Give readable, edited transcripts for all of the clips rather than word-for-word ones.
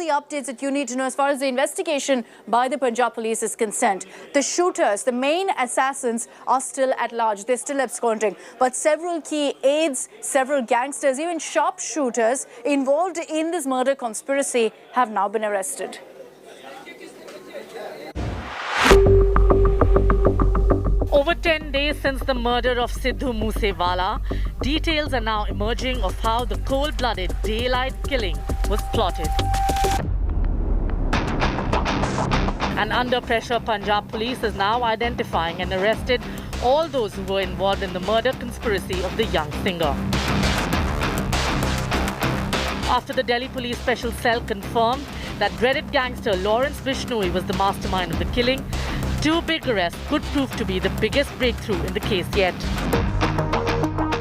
the updates that you need to know as far as the investigation by the Punjab police is concerned. The shooters, the main assassins, are still at large. They're still absconding. But several key aides, several gangsters, even sharpshooters involved in this murder conspiracy have now been arrested. Over 10 days since the murder of Sidhu Moosewala, details are now emerging of how the cold-blooded daylight killing was plotted. And under pressure, Punjab police is now identifying and arrested all those who were involved in the murder conspiracy of the young singer. After the Delhi Police Special Cell confirmed that dreaded gangster Lawrence Bishnoi was the mastermind of the killing, two big arrests could prove to be the biggest breakthrough in the case yet.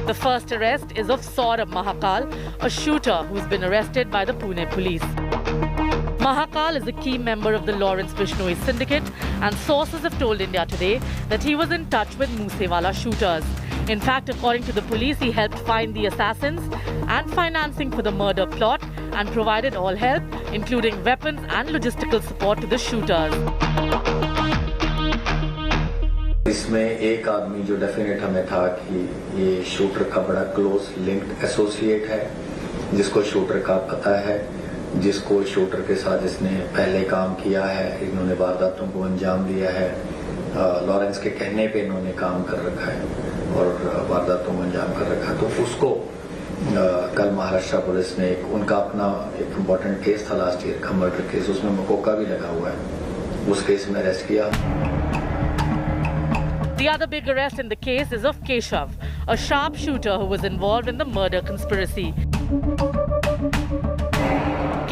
The first arrest is of Saurabh Mahakal, a shooter who's been arrested by the Pune police. Mahakal is a key member of the Lawrence Bishnoi syndicate, and sources have told India Today that he was in touch with Moosewala shooters. In fact, according to the police, he helped find the assassins and financing for the murder plot and provided all help, including weapons and logistical support to the shooters. इसमें एक आदमी जो definite हमें था कि ये shooter का बड़ा क्लोज लिंक्ड एसोसिएट है, जिसको शूटर का पता है, जिसको शूटर के साथ इसने पहले काम किया है, इन्होंने वारदातों को अंजाम दिया है, लॉरेंस के कहने पे इन्होंने काम कर रखा है और वारदातों को अंजाम कर रखा। तो उसको कल महाराष्ट्र पुलिस ने उनका अपना एक इम्पोर्टेंट केस था लास्ट ईयर का मर्डर केस, उसमें मकोका भी लगा हुआ है, उस केस में अरेस्ट किया। The other big arrest in the case is of Keshav, a sharpshooter who was involved in the murder conspiracy.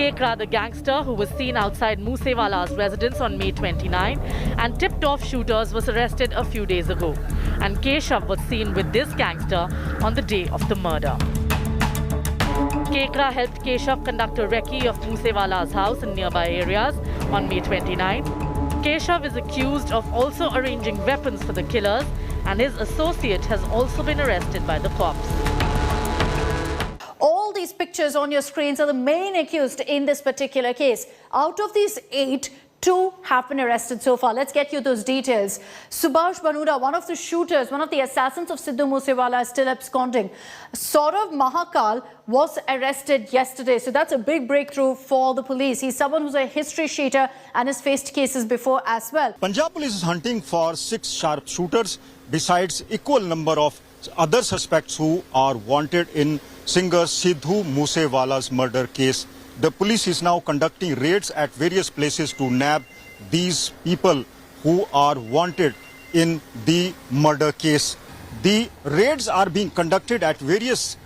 Kekra, the gangster who was seen outside Moosewala's residence on May 29 and tipped off shooters, was arrested a few days ago. And Keshav was seen with this gangster on the day of the murder. Kekra helped Keshav conduct a recce of Moosewala's house in nearby areas on May 29. Keshav is accused of also arranging weapons for the killers, and his associate has also been arrested by the cops. All these pictures on your screens are the main accused in this particular case. Out of these 8, 2 have been arrested so far. Let's get you those details. Subhash Banuda, one of the shooters, one of the assassins of Sidhu Moosewala, is still absconding. Saurabh Mahakal was arrested yesterday. So that's a big breakthrough for the police. He's someone who's a history sheeter and has faced cases before as well. Punjab police is hunting for 6 sharpshooters besides equal number of other suspects who are wanted in singer Sidhu Moosewala's murder case. The police is now conducting raids at various places to nab these people who are wanted in the murder case. The raids are being conducted at various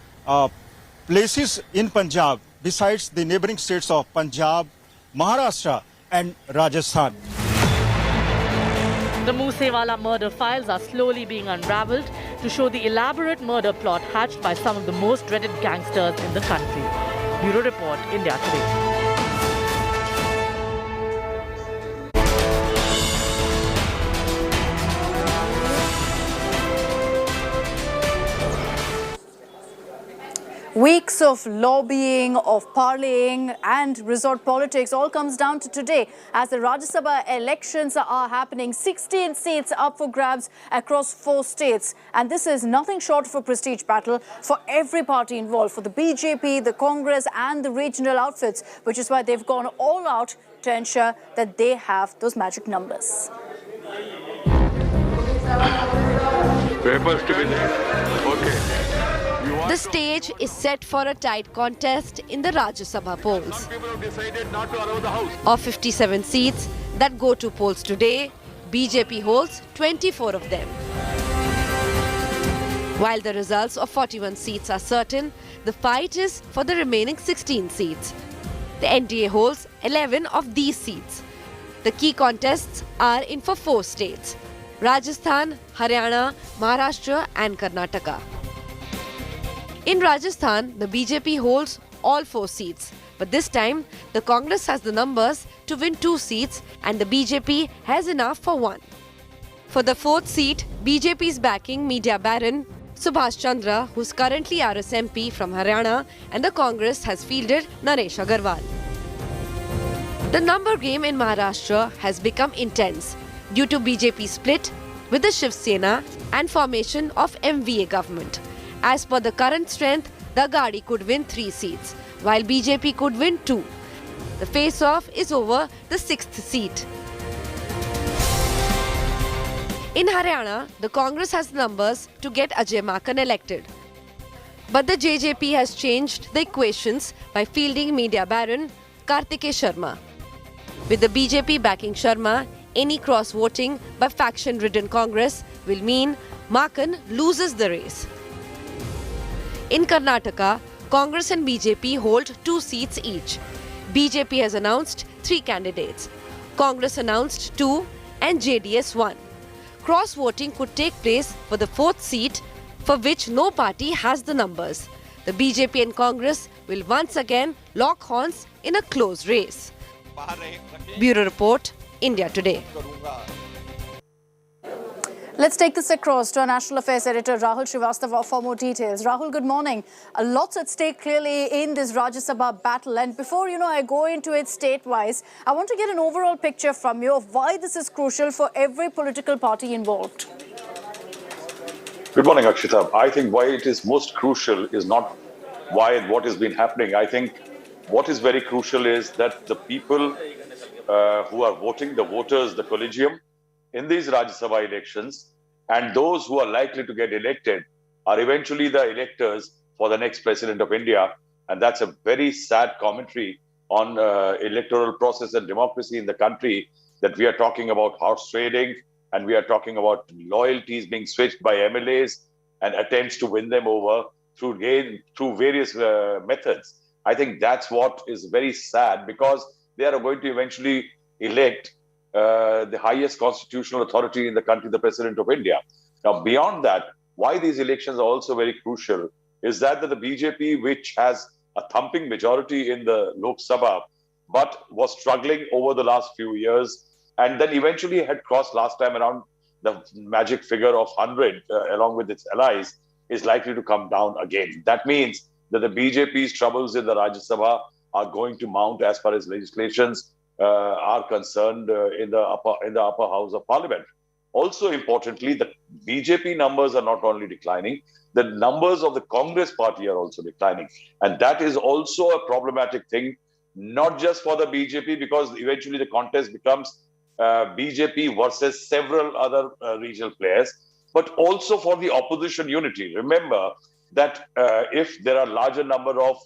places in Punjab besides the neighboring states of Punjab, Maharashtra and Rajasthan. The Moosewala murder files are slowly being unraveled to show the elaborate murder plot hatched by some of the most dreaded gangsters in the country. Bureau Report, India Today. Weeks of lobbying, of parleying and resort politics all comes down to today as the Rajya Sabha elections are happening. 16 seats up for grabs across 4 states. And this is nothing short of a prestige battle for every party involved, for the BJP, the Congress and the regional outfits, which is why they've gone all out to ensure that they have those magic numbers. Papers to be there. Okay. The stage is set for a tight contest in the Rajya Sabha polls. Of 57 seats that go to polls today, BJP holds 24 of them. While the results of 41 seats are certain, the fight is for the remaining 16 seats. The NDA holds 11 of these seats. The key contests are in for 4 states: Rajasthan, Haryana, Maharashtra and Karnataka. In Rajasthan, the BJP holds all 4 seats. But this time, the Congress has the numbers to win 2 seats and the BJP has enough for 1. For the 4th seat, BJP is backing media baron Subhash Chandra, who's currently RSMP from Haryana, and the Congress has fielded Naresh Agarwal. The number game in Maharashtra has become intense due to BJP split with the Shiv Sena and formation of MVA government. As per the current strength, the Gadi could win 3 seats, while BJP could win 2. The face-off is over the 6th seat. In Haryana, the Congress has numbers to get Ajay Maken elected. But the JJP has changed the equations by fielding media baron Kartikeya Sharma. With the BJP backing Sharma, any cross-voting by faction-ridden Congress will mean Maken loses the race. In Karnataka, Congress and BJP hold 2 seats each. BJP has announced 3 candidates. Congress announced 2 and JDS 1. Cross-voting could take place for the 4th seat, for which no party has the numbers. The BJP and Congress will once again lock horns in a close race. Bureau Report, India Today. Let's take this across to our National Affairs Editor Rahul Srivastava for more details. Rahul, good morning. Lots at stake clearly in this Rajya Sabha battle. And before, I go into it state-wise, I want to get an overall picture from you of why this is crucial for every political party involved. Good morning, Akshita. I think why it is most crucial is not what has been happening. I think what is very crucial is that the people who are voting, the voters, the collegium, in these Rajya Sabha elections, and those who are likely to get elected are eventually the electors for the next president of India. And that's a very sad commentary on electoral process and democracy in the country, that we are talking about horse trading, and we are talking about loyalties being switched by MLAs and attempts to win them over through various methods. I think that's what is very sad, because they are going to eventually elect the highest constitutional authority in the country, the President of India. Now, beyond that, why these elections are also very crucial is that the BJP, which has a thumping majority in the Lok Sabha, but was struggling over the last few years, and then eventually had crossed last time around the magic figure of 100, along with its allies, is likely to come down again. That means that the BJP's troubles in the Rajya Sabha are going to mount as far as legislations are concerned in the upper house of parliament. Also, importantly, the BJP numbers are not only declining, the numbers of the Congress party are also declining. And that is also a problematic thing, not just for the BJP, because eventually the contest becomes BJP versus several other regional players, but also for the opposition unity. Remember that if there are larger number of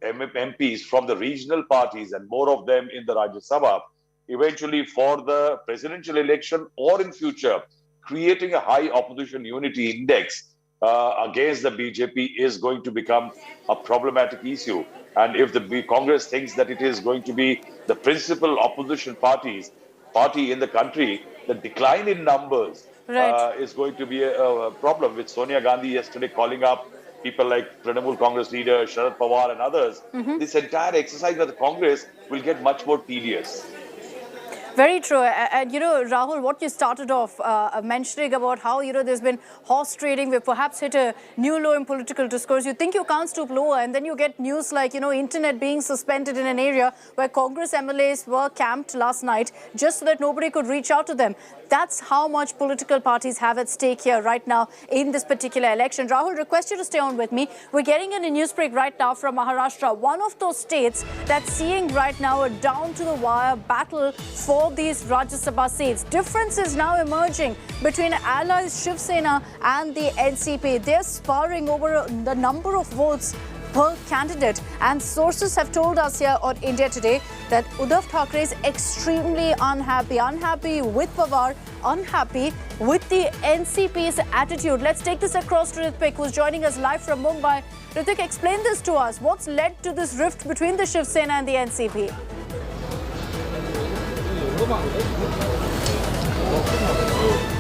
MPs from the regional parties and more of them in the Rajya Sabha, eventually for the presidential election or in future, creating a high opposition unity index against the BJP is going to become a problematic issue. And if the Congress thinks that it is going to be the principal opposition party in the country, the decline in numbers is going to be a problem, with Sonia Gandhi yesterday calling up people like Trinamool Congress leader Sharad Pawar and others. This entire exercise of the Congress will get much more tedious. Very true. And, Rahul, what you started off mentioning about how, there's been horse trading. We've perhaps hit a new low in political discourse. You think you can't stoop lower, and then you get news like, internet being suspended in an area where Congress MLAs were camped last night just so that nobody could reach out to them. That's how much political parties have at stake here right now in this particular election. Rahul, request you to stay on with me. We're getting in a news break right now from Maharashtra, one of those states that's seeing right now a down-to-the-wire battle for these Rajya Sabha seats. Differences now emerging between allies Shiv Sena and the NCP. They're sparring over the number of votes per candidate, and sources have told us here on India Today that Uddhav Thackeray is extremely unhappy with Pawar, unhappy with the NCP's attitude. Let's take this across to Ritvik, who's joining us live from Mumbai. Ritvik, explain this to us. What's led to this rift between the Shiv Sena and the NCP?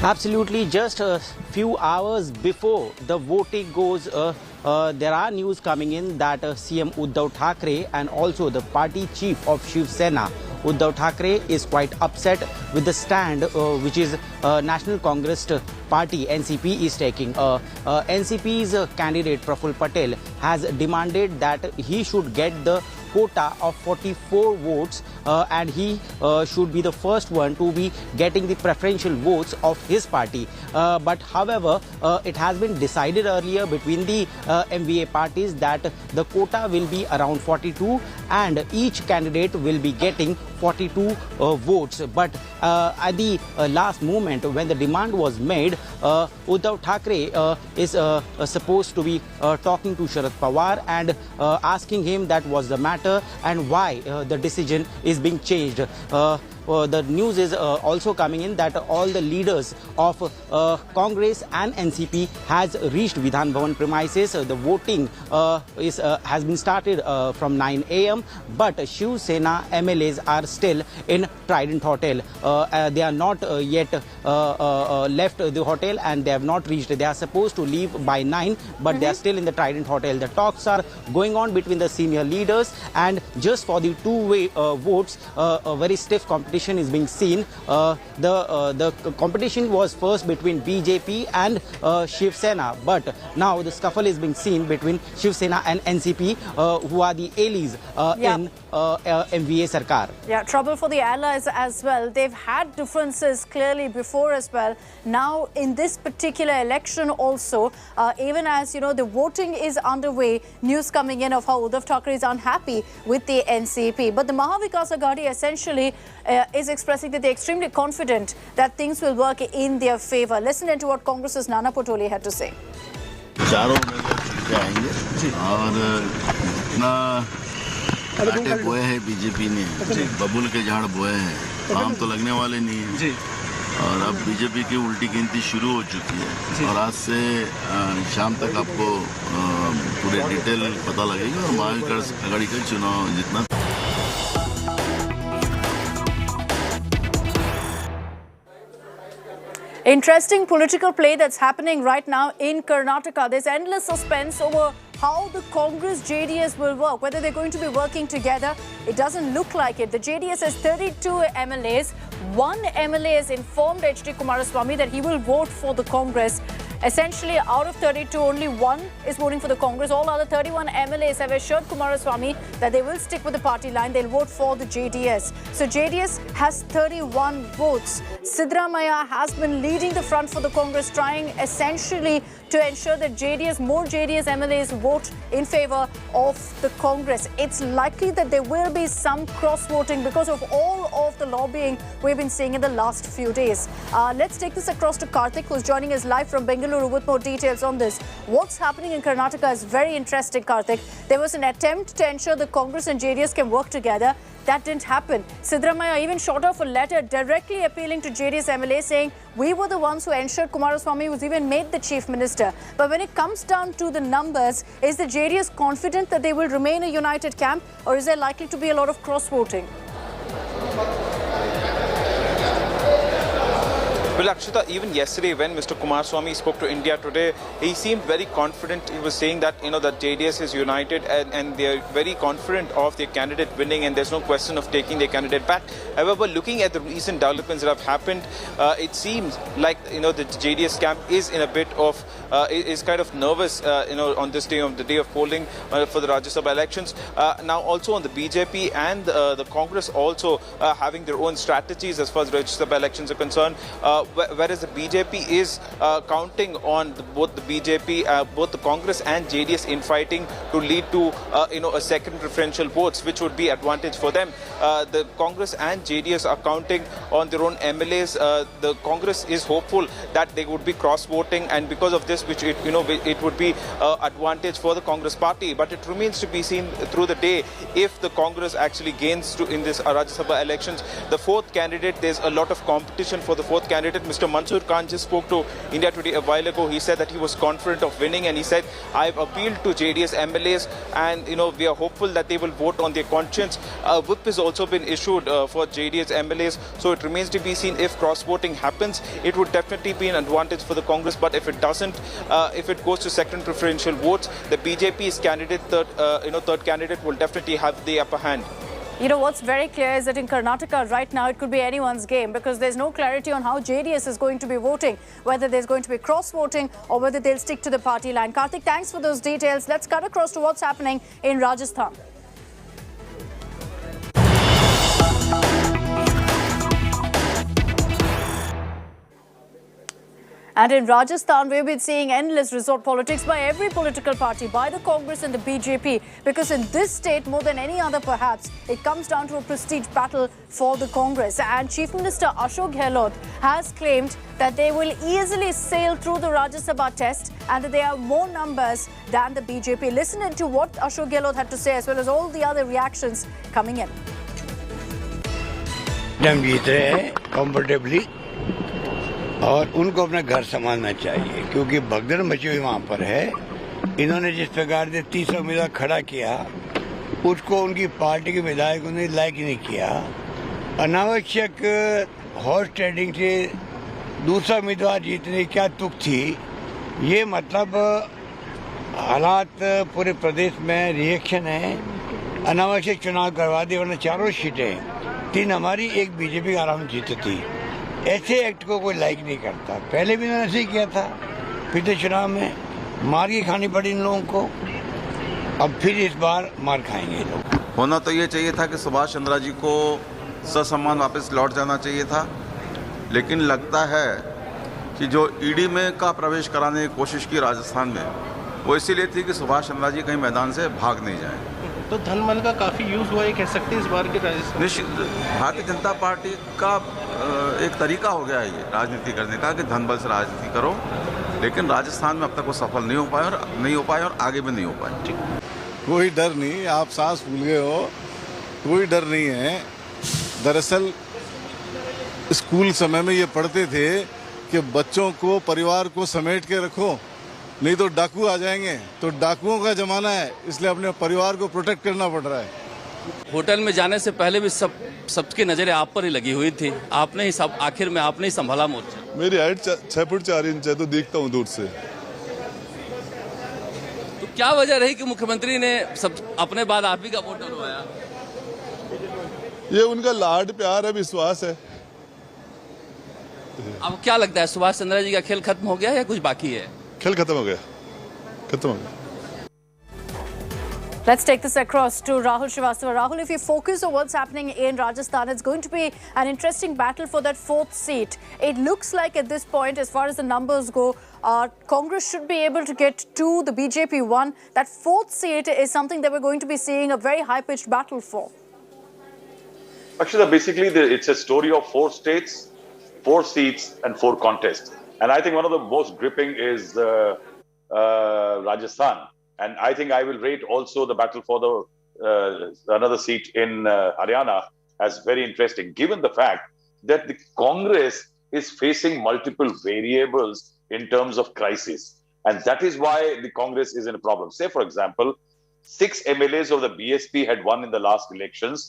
Absolutely. Just a few hours before the voting goes, there are news coming in that CM Uddhav Thackeray and also the party chief of Shiv Sena, Uddhav Thackeray, is quite upset with the stand which is National Congress Party NCP is taking. NCP's candidate Praful Patel has demanded that he should get the quota of 44 votes and he should be the first one to be getting the preferential votes of his party. But however, it has been decided earlier between the MVA parties that the quota will be around 42 and each candidate will be getting 42 votes. But at the last moment when the demand was made, Uddhav Thackeray is supposed to be talking to Sharad Pawar and asking him that was the matter and why the decision is being changed. The news is also coming in that all the leaders of Congress and NCP has reached Vidhan Bhavan premises. The voting has been started from 9 a.m. but Shiv Sena MLAs are still in Trident Hotel. They are not yet left the hotel and they have not reached. They are supposed to leave by 9 but they are still in the Trident Hotel. The talks are going on between the senior leaders and just for the two-way votes, a very stiff competition is being seen. The competition was first between BJP and Shiv Sena, but now the scuffle is being seen between Shiv Sena and NCP, who are the allies in MVA Sarkar. Yeah, trouble for the allies as well. They've had differences clearly before as well. Now in this particular election also, even as you know, the voting is underway, news coming in of how Uddhav Thackeray is unhappy with the NCP. But the Mahavikas Aghadi essentially is expressing that they're extremely confident that things will work in their favor. Listen into what Congress's Nana Patole had to say. चारों उम्मीदवार आएंगे और इतना कांटे बोए हैं BJP ने, बबुल के झाड़ बोए हैं, आम तो लगने वाले नहीं है और अब बीजेपी की उल्टी गिनती शुरू हो चुकी है और आज से शाम तक आपको पूरे डिटेल पता लगेगा और महाविकास आघाड़ी का चुनाव जितना Interesting political play that's happening right now in Karnataka. There's endless suspense over how the Congress JDS will work, whether they're going to be working together. It doesn't look like it. The JDS has 32 MLAs. One MLA has informed HD Kumaraswamy that he will vote for the Congress. Essentially, out of 32, only one is voting for the Congress. All other 31 MLAs have assured Kumaraswamy that they will stick with the party line. They'll vote for the JDS. So JDS has 31 votes. Siddaramaiah has been leading the front for the Congress, trying essentially to ensure that more JDS MLAs vote in favor of the Congress. It's likely that there will be some cross-voting because of all of the lobbying we've been seeing in the last few days. Let's take this across to Karthik, who's joining us live from Bengaluru with more details on this. What's happening in Karnataka is very interesting, Karthik. There was an attempt to ensure the Congress and JDS can work together. That didn't happen. Siddaramaiah even shot off a letter directly appealing to JDS MLA saying, we were the ones who ensured Kumaraswamy was even made the chief minister. But when it comes down to the numbers, is the JDS confident that they will remain a united camp, or is there likely to be a lot of cross-voting? Well, Akshita, even yesterday when Mr. Kumaraswamy spoke to India Today, he seemed very confident. He was saying that, that JDS is united and they're very confident of their candidate winning and there's no question of taking their candidate back. However, looking at the recent developments that have happened, it seems like, the JDS camp is in a bit of, is kind of nervous, on this day of the day of polling for the Rajya Sabha elections. Now, also on the BJP and the Congress also having their own strategies as far as Rajya Sabha elections are concerned. Whereas the BJP is counting on both the Congress and JDS infighting to lead to a second preferential votes, which would be advantage for them. The Congress and JDS are counting on their own MLAs. The Congress is hopeful that they would be cross-voting, and because of this, which it would be advantage for the Congress party. But it remains to be seen through the day if the Congress actually gains in this Rajya Sabha elections. The fourth candidate, there's a lot of competition for the fourth candidate. Mr. Mansoor Khan just spoke to India Today a while ago. He said that he was confident of winning, and he said, I've appealed to JDS MLAs and we are hopeful that they will vote on their conscience. Whip has also been issued for JDS MLAs, so it remains to be seen if cross-voting happens. It would definitely be an advantage for the Congress, but if it doesn't, if it goes to second preferential votes, the BJP's candidate, third candidate will definitely have the upper hand. What's very clear is that in Karnataka right now, it could be anyone's game because there's no clarity on how JDS is going to be voting, whether there's going to be cross-voting or whether they'll stick to the party line. Karthik, thanks for those details. Let's cut across to what's happening in Rajasthan. And in Rajasthan, we've been seeing endless resort politics by every political party, by the Congress and the BJP, because in this state, more than any other perhaps, it comes down to a prestige battle for the Congress. And Chief Minister Ashok Gehlot has claimed that they will easily sail through the Rajya Sabha test and that they have more numbers than the BJP. Listen to what Ashok Gehlot had to say, as well as all the other reactions coming in. हम जीत रहे हैं comfortably और उनको अपना घर संभालना चाहिए क्योंकि भगदड़ मची हुई वहाँ पर है। इन्होंने जिस प्रकार से 30 उम्मीदवार खड़ा किया उसको उनकी पार्टी के विधायकों ने लाइक नहीं किया। अनावश्यक हॉर्स ट्रेडिंग से दूसरा उम्मीदवार जीतने की क्या तुक थी। ये मतलब हालात पूरे प्रदेश में रिएक्शन है। अनावश्यक चुनाव करवा दिए वरना चारों सीटें 3 हमारी 1 बीजेपी आराम जीती थी। ऐसे एक्ट को कोई लाइक नहीं करता। पहले भी इन्होंने ऐसे ही किया था, पिछले चुनाव में मार की खानी पड़ी इन लोगों को। अब फिर इस बार मार खाएंगे लोग। होना तो ये चाहिए था कि सुभाष चंद्रा जी को ससम्मान वापस लौट जाना चाहिए था, लेकिन लगता है कि जो ईडी में का प्रवेश कराने की कोशिश की राजस्थान में, वो इसीलिए थी कि सुभाष चंद्रा जी कहीं मैदान से भाग नहीं जाए। तो धन बल का काफ़ी यूज़ हुआ, ये कह सकते हैं इस बार के राजस्थान। निश्चित भारतीय जनता पार्टी का एक तरीका हो गया है ये राजनीति करने का कि धन बल से राजनीति करो, लेकिन राजस्थान में अब तक वो सफल नहीं हो पाए और आगे भी नहीं हो पाए। कोई डर नहीं, आप सांस भूल गए हो, कोई डर नहीं है। दरअसल स्कूल समय में ये पढ़ते थे कि बच्चों को परिवार को समेट के रखो, नहीं तो डाकू आ जाएंगे। तो डाकुओं का जमाना है, इसलिए अपने परिवार को प्रोटेक्ट करना पड़ रहा है। होटल में जाने से पहले भी सबकी नजरें आप पर ही लगी हुई थी। आपने ही सब आखिर में आपने ही संभाला मोर्चा। मेरी हाइट 6 फुट 4 इंच है, तो दिखता हूँ दूर से। तो क्या वजह रही कि मुख्यमंत्री ने सब अपने बाद आप ही का वोट डलवाया? ये उनका लाड प्यार है, विश्वास है। अब क्या लगता है, सुभाष चंद्रा जी का खेल खत्म हो गया या कुछ बाकी है? खेल खत्म हो गया, खत्म हो गया। Let's take this across to Rahul Srivastava. Rahul, if you focus on what's happening in Rajasthan, it's going to be an interesting battle for that 4th seat. It looks like at this point, as far as the numbers go, Congress should be able to get 2, the BJP 1. That 4th seat is something that we're going to be seeing a very high-pitched battle for. Actually, basically, it's a story of 4 states, 4 seats and 4 contests. And I think one of the most gripping is Rajasthan. And I think I will rate also the battle for the another seat in Haryana as very interesting, given the fact that the Congress is facing multiple variables in terms of crisis. And that is why the Congress is in a problem. Say, for example, 6 MLAs of the BSP had won in the last elections.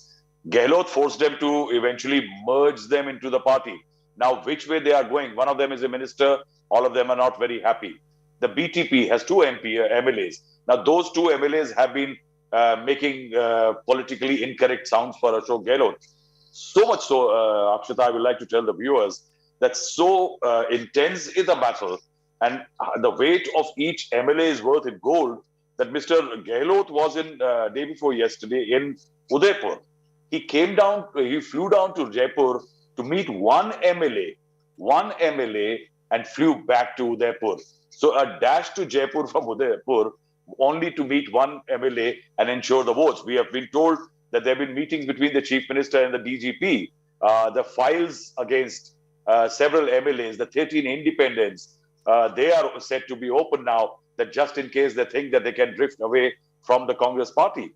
Gehlot forced them to eventually merge them into the party. Now, which way they are going? One of them is a minister. All of them are not very happy. The BTP has 2 MLAs. Now, those 2 MLAs have been making politically incorrect sounds for Ashok Gehlot. So much so, Akshita, I would like to tell the viewers that so intense is the battle and the weight of each MLA is worth in gold that Mr. Gehlot was in day before yesterday in Udaipur. He flew down to Jaipur to meet one MLA and flew back to Udaipur. So a dash to Jaipur from Udaipur only to meet one MLA and ensure the votes. We have been told that there have been meetings between the Chief Minister and the DGP. The files against several MLAs, the 13 independents, they are said to be open now, that just in case they think that they can drift away from the Congress party.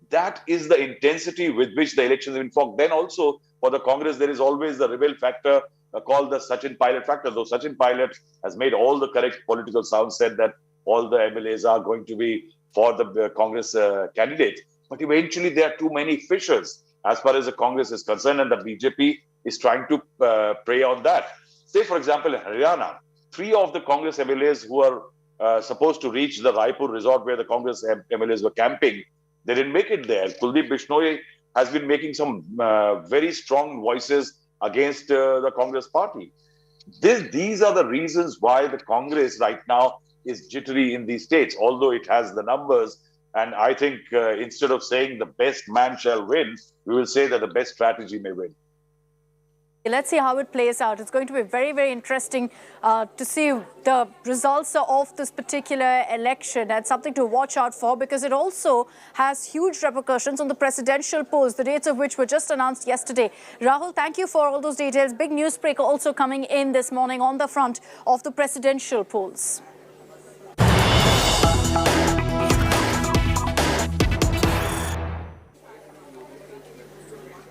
That is the intensity with which the elections have been fought. Then also for the Congress, there is always the rebel factor called the Sachin Pilot factor. Though Sachin Pilot has made all the correct political sounds, said that all the MLAs are going to be for the Congress candidate. But eventually there are too many fissures as far as the Congress is concerned, and the BJP is trying to prey on that. Say, for example, in Haryana, 3 of the Congress MLAs who are supposed to reach the Raipur resort where the Congress MLAs were camping, they didn't make it there. Kuldeep Bishnoi has been making some very strong voices against the Congress party. These are the reasons why the Congress right now is jittery in these states, although it has the numbers. And I think instead of saying the best man shall win, we will say that the best strategy may win. Let's see how it plays out. It's going to be very, very interesting to see the results of this particular election, and something to watch out for, because it also has huge repercussions on the presidential polls, the dates of which were just announced yesterday. Rahul, thank you for all those details. Big newsbreaker also coming in this morning on the front of the presidential polls.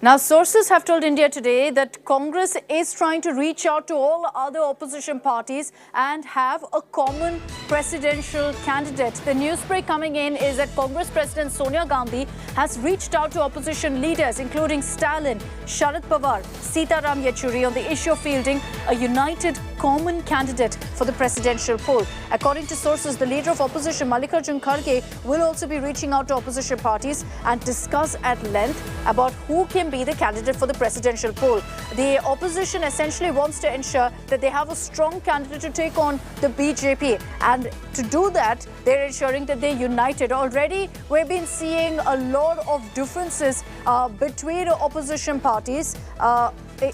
Now, sources have told India Today that Congress is trying to reach out to all other opposition parties and have a common presidential candidate. The newsbreak coming in is that Congress President Sonia Gandhi has reached out to opposition leaders, including Stalin, Sharad Pawar, Sitaram Yechuri, on the issue of fielding a united common candidate for the presidential poll. According to sources, the leader of opposition, Mallikarjun Kharge, will also be reaching out to opposition parties and discuss at length about who can be the candidate for the presidential poll. The opposition essentially wants to ensure that they have a strong candidate to take on the BJP, and to do that, they're ensuring that they're united. Already, we've been seeing a lot of differences between opposition parties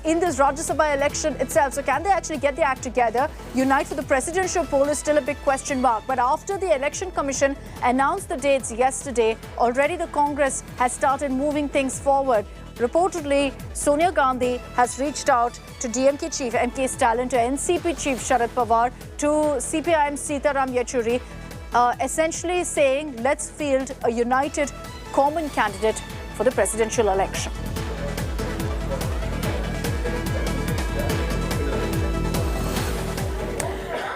in this Rajya Sabha election itself. So can they actually get their act together, unite for the presidential poll, is still a big question mark. But after the Election Commission announced the dates yesterday, already the Congress has started moving things forward. Reportedly, Sonia Gandhi has reached out to DMK chief M.K. Stalin, to NCP chief Sharad Pawar, to CPIM Sitaram Yechuri, essentially saying, let's field a united common candidate for the presidential election.